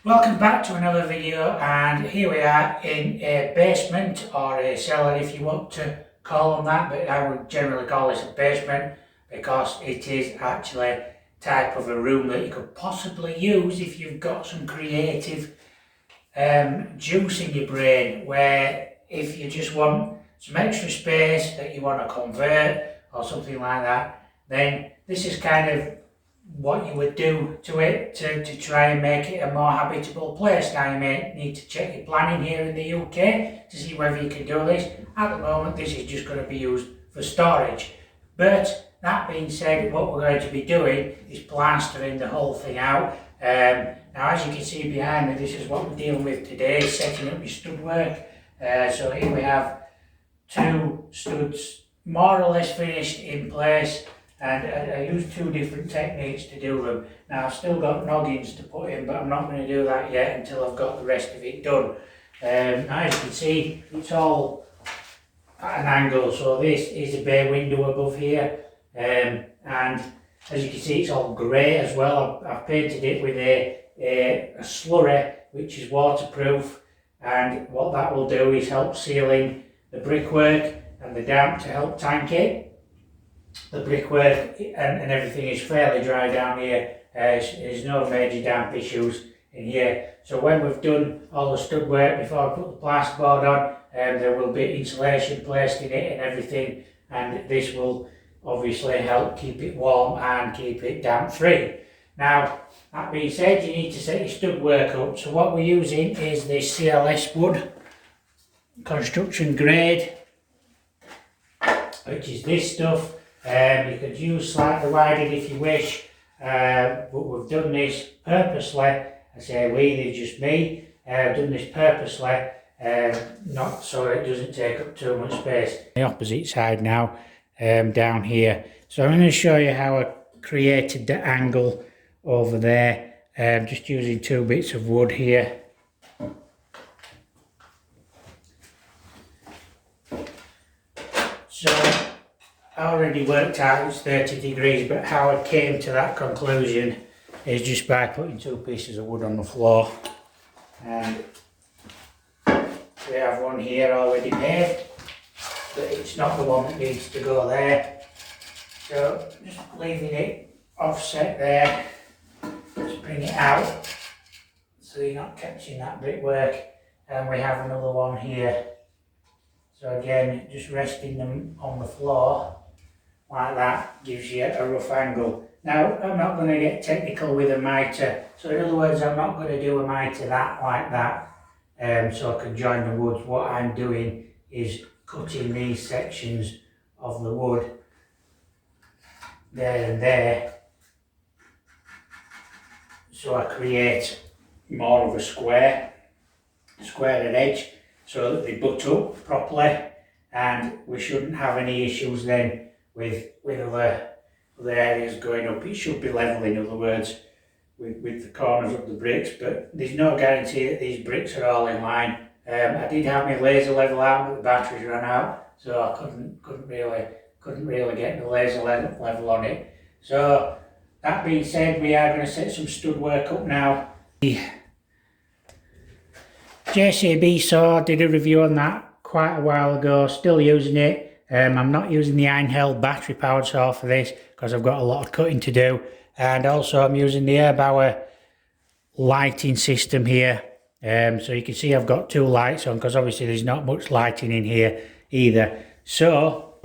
Welcome back to another video, and here we are in a basement or a cellar if you want to call them that, but I would generally call this a basement because it is actually a type of a room that you could possibly use if you've got some creative juice in your brain, where if you just want some extra space that you want to convert or something like that, then this is kind of what you would do to it to try and make it a more habitable place. Now you may need to check your planning here in the UK to see whether you can do this. At the moment this is just going to be used for storage, but that being said, what we're going to be doing is plastering the whole thing out. Now as you can see behind me, this is what we're dealing with today, setting up your stud work. So here we have two studs more or less finished in place, and I use two different techniques to do them. Now I've still got noggins to put in, but I'm not going to do that yet until I've got the rest of it done. Now as you can see, it's all at an angle, so this is a bay window above here, and as you can see it's all grey as well. I've painted it with a slurry which is waterproof, and what that will do is help sealing the brickwork and the damp to help tank it. The brickwork and everything is fairly dry down here. There's no major damp issues in here. So when we've done all the stud work before I put the plasterboard on, there will be insulation placed in it and everything, and this will obviously help keep it warm and keep it damp free. Now that being said, you need to set your stud work up. So what we're using is this CLS wood, construction grade, which is this stuff. You could use slightly widened if you wish, but we've done this purposely. I say we, they're just me. I've done this purposely, not so it doesn't take up too much space. The opposite side now, down here. So I'm going to show you how I created the angle over there, just using two bits of wood here. So I already worked out it's 30 degrees, but how I came to that conclusion is just by putting two pieces of wood on the floor. And we have one here already made, but it's not the one that needs to go there. So just leaving it offset there, just bring it out so you're not catching that brickwork. And we have another one here. So again, just resting them on the floor like that gives you a rough angle. Now I'm not going to get technical with a mitre, so in other words I'm not going to do a mitre that like that, so I can join the woods. What I'm doing is cutting these sections of the wood there and there, so I create more of a square at edge so that they butt up properly, and we shouldn't have any issues then with other areas going up. It should be level, in other words, with the corners of the bricks, but there's no guarantee that these bricks are all in line. I did have my laser level out, but the batteries ran out, so I couldn't really get the laser level on it. So that being said, we are going to set some stud work up now. The JCB saw, did a review on that quite a while ago, still using it. I'm not using the Einhell battery powered saw for this because I've got a lot of cutting to do, and also I'm using the Erbauer lighting system here. So you can see I've got two lights on because obviously there's not much lighting in here either. So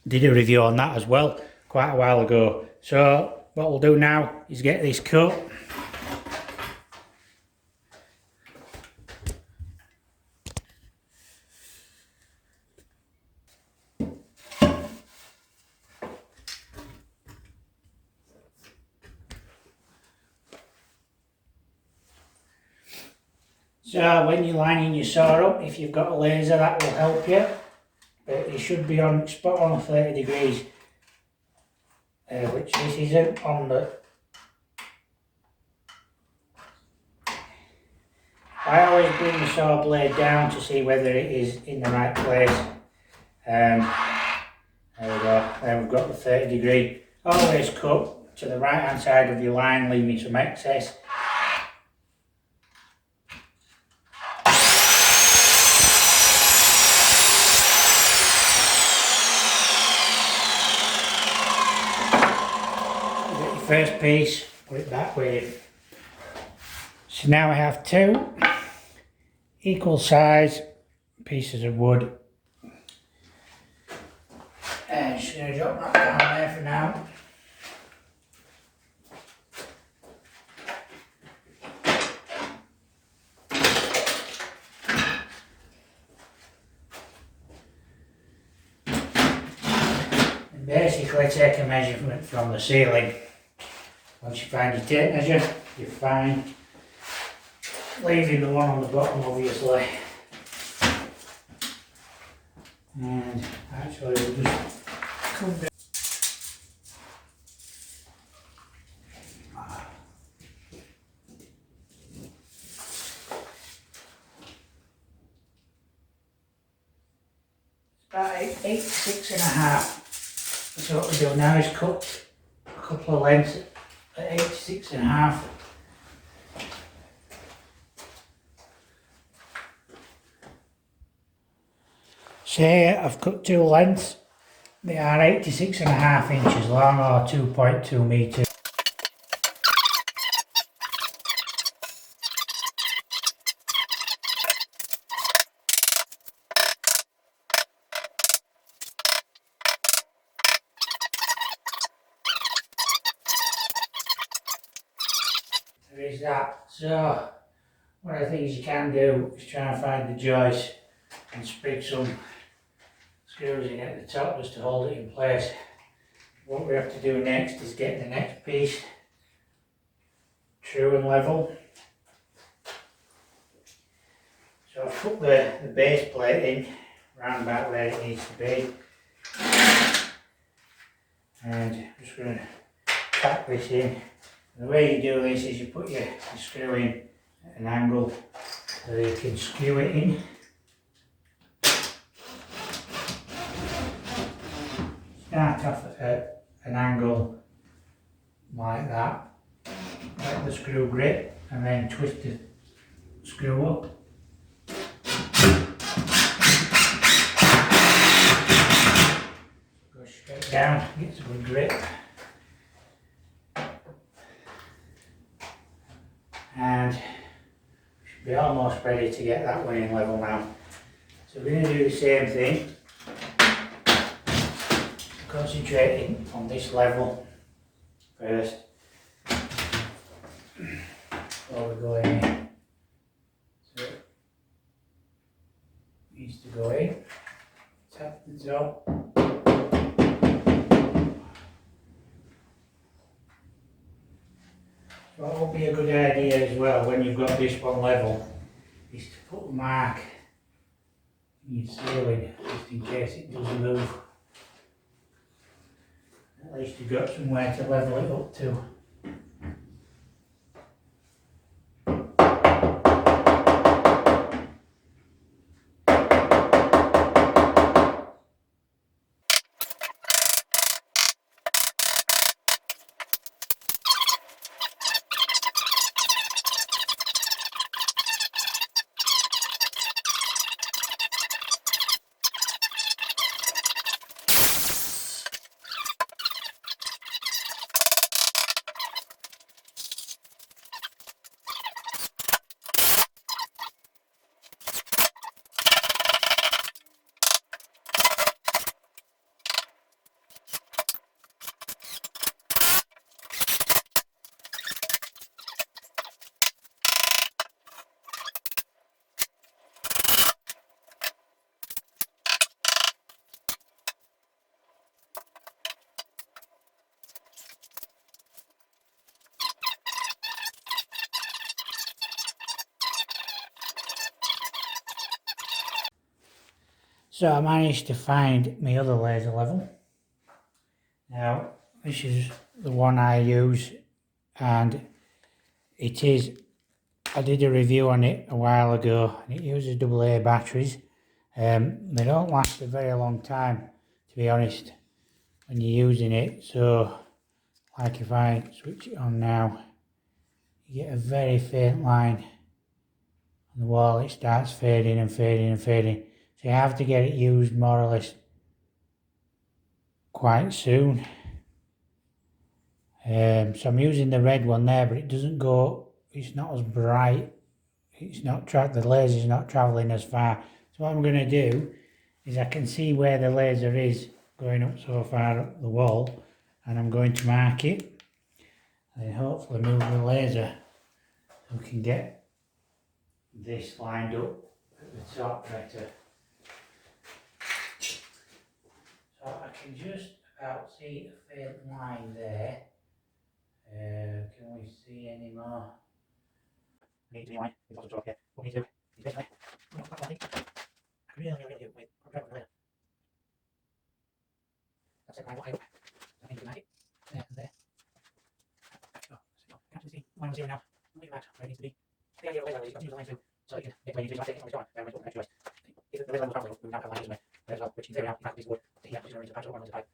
did a review on that as well quite a while ago. So what we'll do now is get this cut. So when you're lining your saw up, if you've got a laser, that will help you, but you should be on spot on 30 degrees, which this isn't on the... I always bring the saw blade down to see whether it is in the right place. There we go, there we've got the 30 degree. Always cut to the right hand side of your line, leaving some excess. first piece, put it back with. So now I have two equal size pieces of wood. And just going to drop that down there for now. And basically take a measurement from the ceiling. Once you find your tape measure, you're fine. Leaving the one on the bottom obviously. And actually we'll just come down. About 86.5. So what we do now is cut a couple of lengths at 86.5. So here I've cut two lengths. They are 86.5 inches long or 2.2 metres. There is that. So one of the things you can do is try and find the joist and sprig some screws in at the top just to hold it in place. What we have to do next is get the next piece true and level. So I've put the base plate in round about where it needs to be, and I'm just going to tack this in. And the way you do this is you put your screw in at an angle so you can skew it in. Start off at an angle like that, let the screw grip, and then twist the screw up. Go straight down, gets a good grip. And should be almost ready to get that one in level now. So we're going to do the same thing, concentrating on this level first before we go in. So it needs to go in, tap the top. What will be a good idea as well when you've got this one level is to put a mark in your ceiling just in case it does move. At least you've got somewhere to level it up to. So I managed to find my other laser level. Now this is the one I use, and it is, I did a review on it a while ago, and it uses AA batteries. They don't last a very long time, to be honest, when you're using it. So like if I switch it on now, you get a very faint line on the wall. It starts fading and fading and fading. So you have to get it used more or less quite soon. So I'm using the red one there, but it doesn't go, it's not as bright. It's not the laser's not travelling as far. So what I'm going to do is I can see where the laser is going up so far up the wall, and I'm going to mark it and hopefully move the laser so we can get this lined up at the top better. So I can just about see a faint line there. Can we see any more? I need to be line. It's also okay. What we need to do is basically not that light. I really do. Wait, I'll grab it later. That's it, line what I hope. I think we might. There and there. Oh, so can't see line was here now. Look at that, where it needs to be. The idea of laser is you've got to use the line through so you can get where you need to be. Take it on the store. Then we'll put the next choice. If the laser level travels, we now have line this way. There's well, which in theory now, you have to piece of wood to here, which is going to patch up one of the pipe,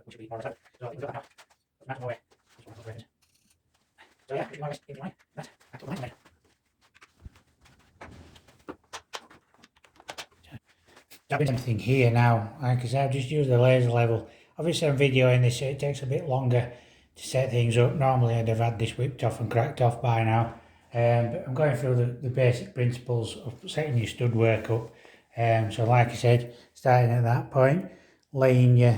which will be more or less out. So I think we've got that now. That's more way. That's one of those so yeah, if you want to in line, that's the line there. I've been everything here now. Like I said, I've just used the laser level. Obviously I'm videoing this, so it takes a bit longer to set things up. Normally I'd have had this whipped off and cracked off by now. But I'm going through the basic principles of setting your stud work up. So like I said, starting at that point, laying your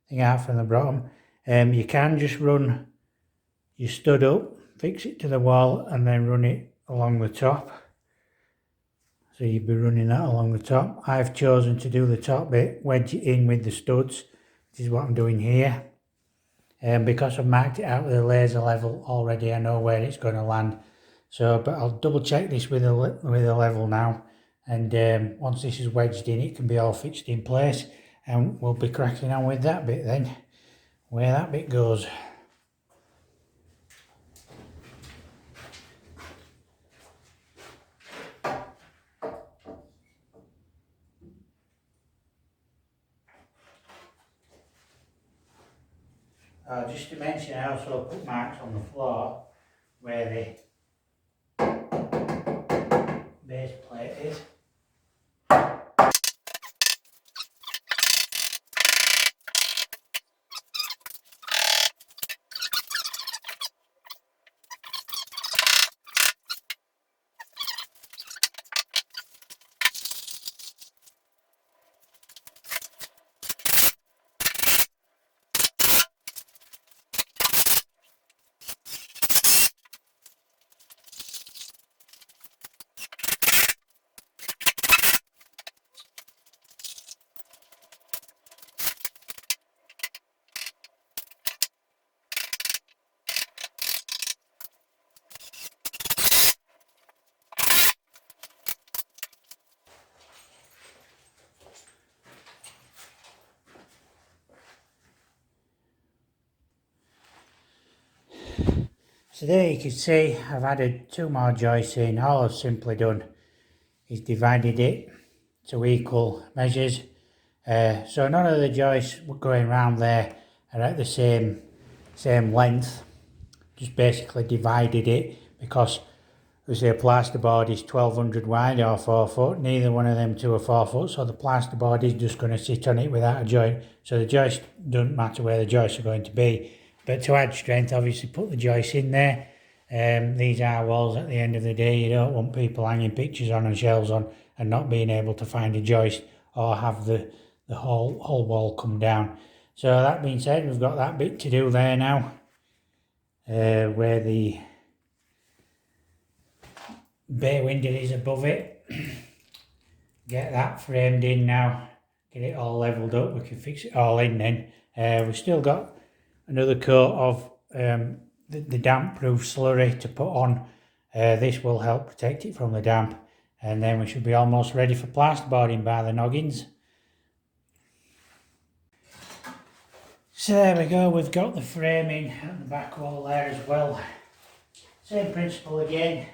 thing out from the bottom. You can just run your stud up, fix it to the wall, and then run it along the top. So you'd be running that along the top. I've chosen to do the top bit, wedge it in with the studs. This is what I'm doing here. Because I've marked it out with a laser level already, I know where it's going to land. So, but I'll double check this with a level now. And once this is wedged in, it can be all fixed in place. And we'll be cracking on with that bit then, where that bit goes. Just to mention, I also put marks on the floor where the base plate is. So there you can see I've added 2 more joists in. All I've simply done is divided it to equal measures. So none of the joists going around there are at the same length. Just basically divided it because as a plasterboard is 1200 wide or 4 foot. Neither one of them two are 4 foot, so the plasterboard is just going to sit on it without a joint. So the joist doesn't matter where the joists are going to be. But to add strength, obviously put the joists in there. These are walls at the end of the day. You don't want people hanging pictures on and shelves on and not being able to find a joist or have the whole wall come down. So that being said, we've got that bit to do there now. Where the bay window is above it. Get that framed in now. Get it all levelled up. We can fix it all in then. We've still got another coat of the damp proof slurry to put on. This will help protect it from the damp, and then we should be almost ready for plasterboarding by the noggins. So there we go, we've got the framing at the back wall there as well. Same principle again.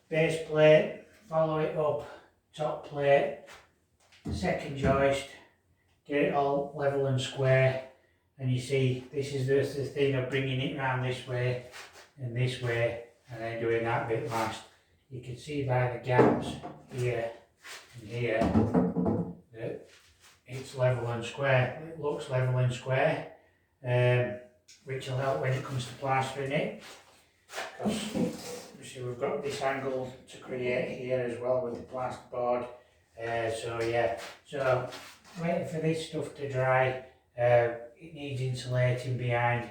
Base plate, follow it up, top plate, second joist, get it all level and square. And you see, this is the thing of bringing it round this way, and then doing that bit last. You can see by the gaps here and here that it's level and square. It looks level and square, which will help when it comes to plastering it, because obviously we've got this angle to create here as well with the plasterboard. So yeah, so waiting for this stuff to dry. It needs insulating behind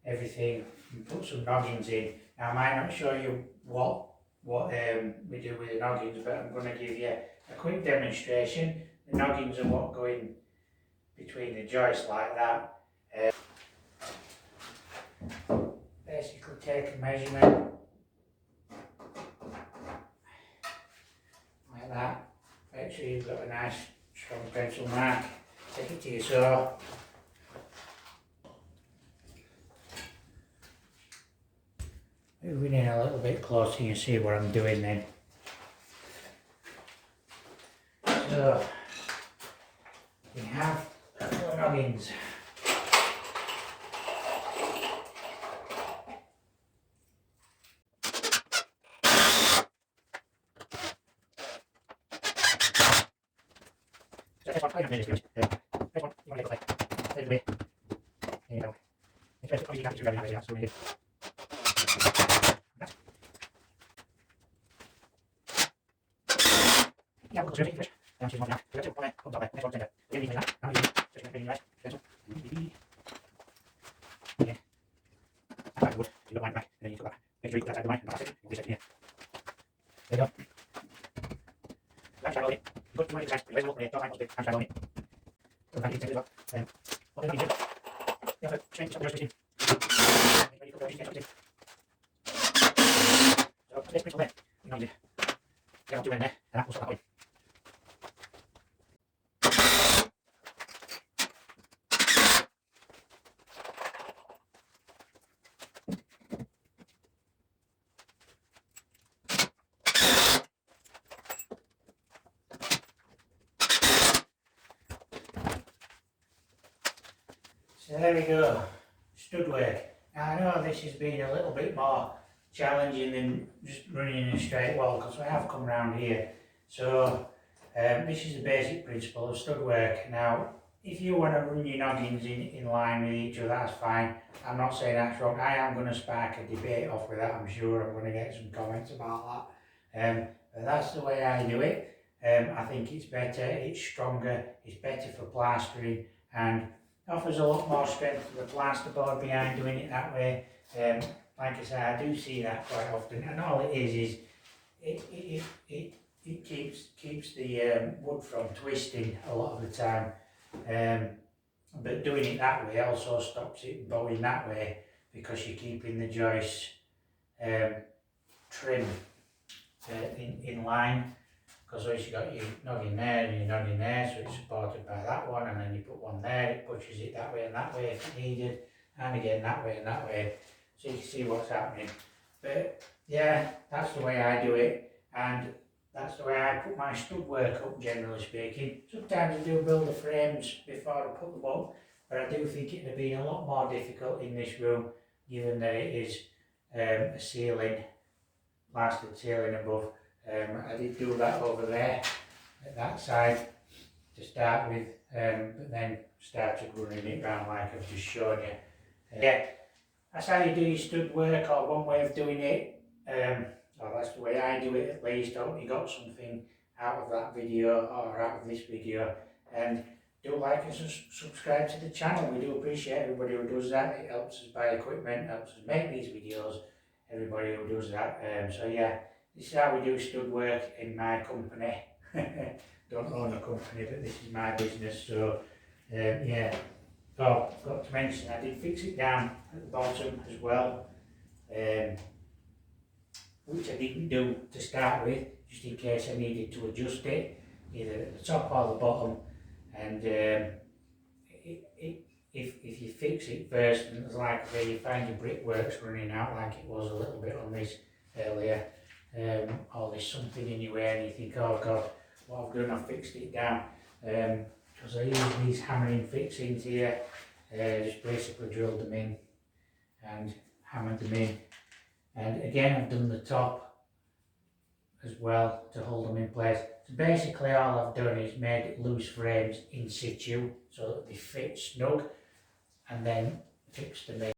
everything, and put some noggins in. Now I might not show you what we do with the noggins, but I'm going to give you a quick demonstration. The noggins are what go in between the joists like that. Basically take a measurement like that. Make sure you've got a nice strong pencil mark. Take it to your saw. Moving in a little bit closer, you can see what I'm doing then. So we have a couple of noggins. So there we go, stud work. Now I know this has been a little bit more challenging than just running in a straight wall, because we have come round here. So this is the basic principle of stud work. Now if you want to run your noggins in line with each other, that's fine. I'm not saying that's wrong. I am going to spark a debate off with that, I'm sure. I'm going to get some comments about that. But that's the way I do it. I think it's better, it's stronger, it's better for plastering, and offers a lot more strength to the plasterboard behind doing it that way. Like I say, I do see that quite often, and all it is it keeps the wood from twisting a lot of the time. But doing it that way also stops it bowing that way, because you're keeping the joists trim in line. Because once you've got your noggin there and your noggin there, so it's supported by that one, and then you put one there, it pushes it that way and that way if needed, and again that way and that way, so you can see what's happening. But yeah, that's the way I do it, and that's the way I put my stud work up, generally speaking. Sometimes I do build the frames before I put them up, but I do think it would have been a lot more difficult in this room, given that it is a ceiling, plastered ceiling above. I did do that over there, at that side, to start with, but then started running it round like I've just shown you. Yeah, that's how you do your stud work, or one way of doing it, or that's the way I do it at least. I hope you got something out of that video, or out of this video, and do like and subscribe to the channel. We do appreciate everybody who does that. It helps us buy equipment, helps us make these videos, everybody who does that. So yeah, this is how we do stud work in my company. Don't own a company, but this is my business. So yeah. Oh, got to mention, I did fix it down at the bottom as well, which I didn't do to start with, just in case I needed to adjust it, either at the top or the bottom. And if you fix it first, and it's like where you find your brickworks running out, like it was a little bit on this earlier, or there's something in your way and you think, oh God, what I've done, I've fixed it down. Because I use these hammering fixings here, just basically drilled them in and hammered them in. And again, I've done the top as well to hold them in place. So basically all I've done is made loose frames in situ so that they fit snug, and then trips to me.